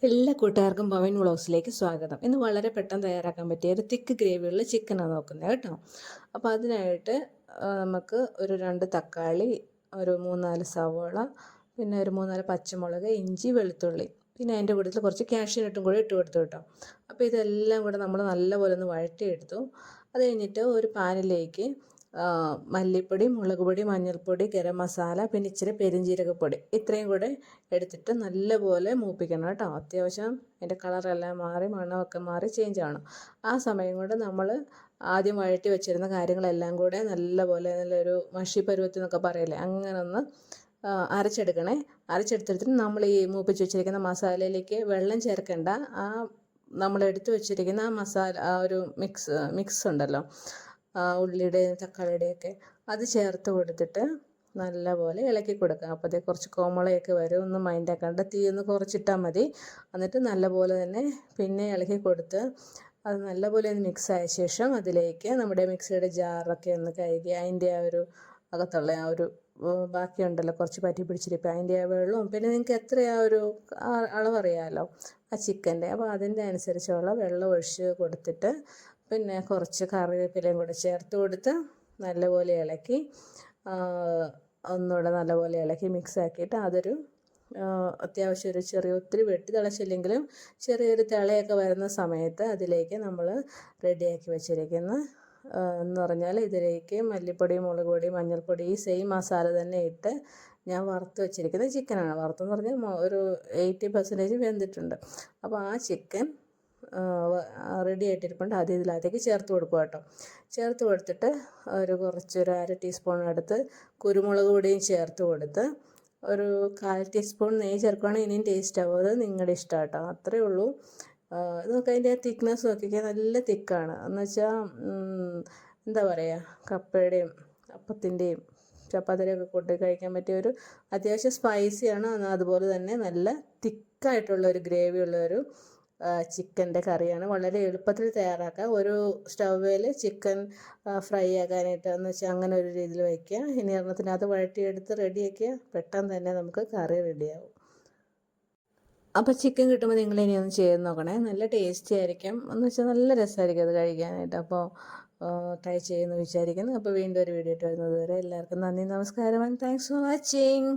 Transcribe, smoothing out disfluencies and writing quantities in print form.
എല്ലാ കൂട്ടുകാർക്കും പവൻ വ്ളോഗ്സിലേക്ക് സ്വാഗതം. ഇന്ന് വളരെ പെട്ടെന്ന് തയ്യാറാക്കാൻ പറ്റിയ ഒരു തിക്ക് ഗ്രേവിയുള്ള ചിക്കനാണ് നോക്കുന്നത് കേട്ടോ. അപ്പോൾ അതിനായിട്ട് നമുക്ക് ഒരു 2 തക്കാളി, ഒരു 3-4 സവോള, പിന്നെ ഒരു 3-4 പച്ചമുളക്, ഇഞ്ചി, വെളുത്തുള്ളി, പിന്നെ അതിൻ്റെ കൂട്ടത്തിൽ കുറച്ച് കാഷ്യൂനട്ടും കൂടി ഇട്ട് കൊടുത്തു കേട്ടോ. അപ്പോൾ ഇതെല്ലാം കൂടെ നമ്മൾ നല്ലപോലെ ഒന്ന് വഴറ്റിയെടുത്തു. അത് കഴിഞ്ഞിട്ട് ഒരു പാനിലേക്ക് മല്ലിപ്പൊടി, മുളക് പൊടി, മഞ്ഞൾപ്പൊടി, ഗരം മസാല, പിന്നെ ഇച്ചിരി പെരുംജീരകപ്പൊടി ഇത്രയും കൂടെ എടുത്തിട്ട് നല്ലപോലെ മൂപ്പിക്കണം കേട്ടോ. അത്യാവശ്യം അതിൻ്റെ കളറെല്ലാം മാറി മണമൊക്കെ മാറി ചേഞ്ച് ആവണം. ആ സമയം കൊണ്ട് നമ്മൾ ആദ്യം വഴറ്റി വെച്ചിരുന്ന കാര്യങ്ങളെല്ലാം കൂടെ നല്ലപോലെ നല്ലൊരു മഷി പരുവത്തിൽ എന്നൊക്കെ പറയില്ലേ, അങ്ങനെ ഒന്ന് അരച്ചെടുക്കണേ. അരച്ചെടുത്തിട്ട് നമ്മൾ ഈ മൂപ്പിച്ച് വെച്ചിരിക്കുന്ന മസാലയിലേക്ക് വെള്ളം ചേർക്കേണ്ട. ആ നമ്മൾ എടുത്തു വെച്ചിരിക്കുന്ന ആ മസാല, ആ ഒരു മിക്സ് ഉണ്ടല്ലോ, ഉള്ളിയുടെയും തക്കാളിയുടെയൊക്കെ, അത് ചേർത്ത് കൊടുത്തിട്ട് നല്ലപോലെ ഇളക്കി കൊടുക്കുക. അപ്പോൾ അതേ കുറച്ച് കോമളയൊക്കെ വരും, ഒന്ന് മൈൻഡാക്കാണ്ട് തീ ഒന്ന് കുറച്ചിട്ടാൽ മതി. എന്നിട്ട് നല്ലപോലെ തന്നെ പിന്നെ ഇളക്കി കൊടുത്ത് അത് നല്ലപോലെ ഒന്ന് മിക്സായ ശേഷം അതിലേക്ക് നമ്മുടെ മിക്സിയുടെ ജാറൊക്കെ ഒന്ന് കഴുകി അതിൻ്റെ ആ ഒരു അകത്തുള്ള ആ ഒരു ബാക്കിയുണ്ടല്ലോ കുറച്ച് പറ്റി പിടിച്ചിരിപ്പോൾ അതിൻ്റെ ആ വെള്ളവും, പിന്നെ നിങ്ങൾക്ക് എത്രയാ ഒരു അളവറിയാമല്ലോ ആ ചിക്കൻ്റെ, അപ്പോൾ അതിൻ്റെ അനുസരിച്ചുള്ള വെള്ളം ഒഴിച്ച് കൊടുത്തിട്ട് പിന്നെ കുറച്ച് കറിവേപ്പിലയും കൂടെ ചേർത്ത് കൊടുത്ത് നല്ലപോലെ ഇളക്കി ഒന്നുകൂടെ നല്ലപോലെ ഇളക്കി മിക്സാക്കിയിട്ട് അതൊരു അത്യാവശ്യം ഒരു ചെറിയ ഒത്തിരി വെട്ടി തിളച്ചില്ലെങ്കിലും ചെറിയൊരു തിളയൊക്കെ വരുന്ന സമയത്ത് അതിലേക്ക് നമ്മൾ റെഡിയാക്കി വെച്ചിരിക്കുന്ന എന്ന് പറഞ്ഞാൽ ഇതിലേക്ക് മല്ലിപ്പൊടി, മുളക് പൊടി, മഞ്ഞൾപ്പൊടി ഈ സെയിം മസാല തന്നെ ഇട്ട് ഞാൻ വറുത്ത് വെച്ചിരിക്കുന്ന ചിക്കനാണ്. വറുത്തെന്ന് പറഞ്ഞാൽ ഒരു 80% വെന്തിട്ടുണ്ട്. അപ്പോൾ ആ ചിക്കൻ റെഡി ആയിട്ടിരിപ്പുണ്ട്. അത് ഇതിനകത്തേക്ക് ചേർത്ത് കൊടുക്കുക കേട്ടോ. ചേർത്ത് കൊടുത്തിട്ട് കുറച്ചൊരു 1/2 ടീസ്പൂൺ അടുത്ത് കുരുമുളക് പൊടിയും ചേർത്ത് കൊടുത്ത് ഒരു 1/4 ടീസ്പൂൺ നെയ്യ് ചേർക്കുകയാണെങ്കിൽ ഇനിയും ടേസ്റ്റ് ആവും. അത് നിങ്ങളുടെ ഇഷ്ടം കേട്ടോ. അത്രയേ ഉള്ളൂ. നമുക്ക് അതിൻ്റെ ആ തിക്നെസ് നോക്കിക്കാൻ നല്ല തിക്കാണ്. എന്ന് വെച്ചാൽ എന്താ പറയുക, കപ്പയുടെയും അപ്പത്തിൻ്റെയും ചപ്പാത്തിയുടെയൊക്കെ കൂട്ടി കഴിക്കാൻ പറ്റിയ ഒരു അത്യാവശ്യം സ്പൈസിയാണ്. അതുപോലെ തന്നെ നല്ല തിക്കായിട്ടുള്ള ഒരു ഗ്രേവിയുള്ളൊരു ചിക്കൻ്റെ കറിയാണ്. വളരെ എളുപ്പത്തിൽ തയ്യാറാക്കാം. ഒരു സ്റ്റൗവിൽ ചിക്കൻ ഫ്രൈ ആക്കാനായിട്ട് എന്ന് വെച്ചാൽ അങ്ങനെ ഒരു രീതിയിൽ വയ്ക്കുക. ഇനി എണ്ണത്തിനകത്ത് വഴറ്റിയെടുത്ത് റെഡിയാക്കിയ പെട്ടെന്ന് തന്നെ നമുക്ക് കറി റെഡിയാവും. അപ്പോൾ ചിക്കൻ കിട്ടുമ്പോൾ നിങ്ങൾ ഇനി ഒന്ന് ചെയ്ത് നോക്കണേ. നല്ല ടേസ്റ്റി ആയിരിക്കും. എന്ന് വെച്ചാൽ നല്ല രസമായിരിക്കും അത് കഴിക്കാനായിട്ട്. അപ്പോൾ ട്രൈ ചെയ്യുമെന്ന് വിചാരിക്കുന്നു. അപ്പോൾ വീണ്ടും ഒരു വീഡിയോ ഇട്ട് വരുന്നത് വരെ എല്ലാവർക്കും നന്ദി, നമസ്കാരം, ആൻഡ് താങ്ക്സ് ഫോർ വാച്ചിങ്.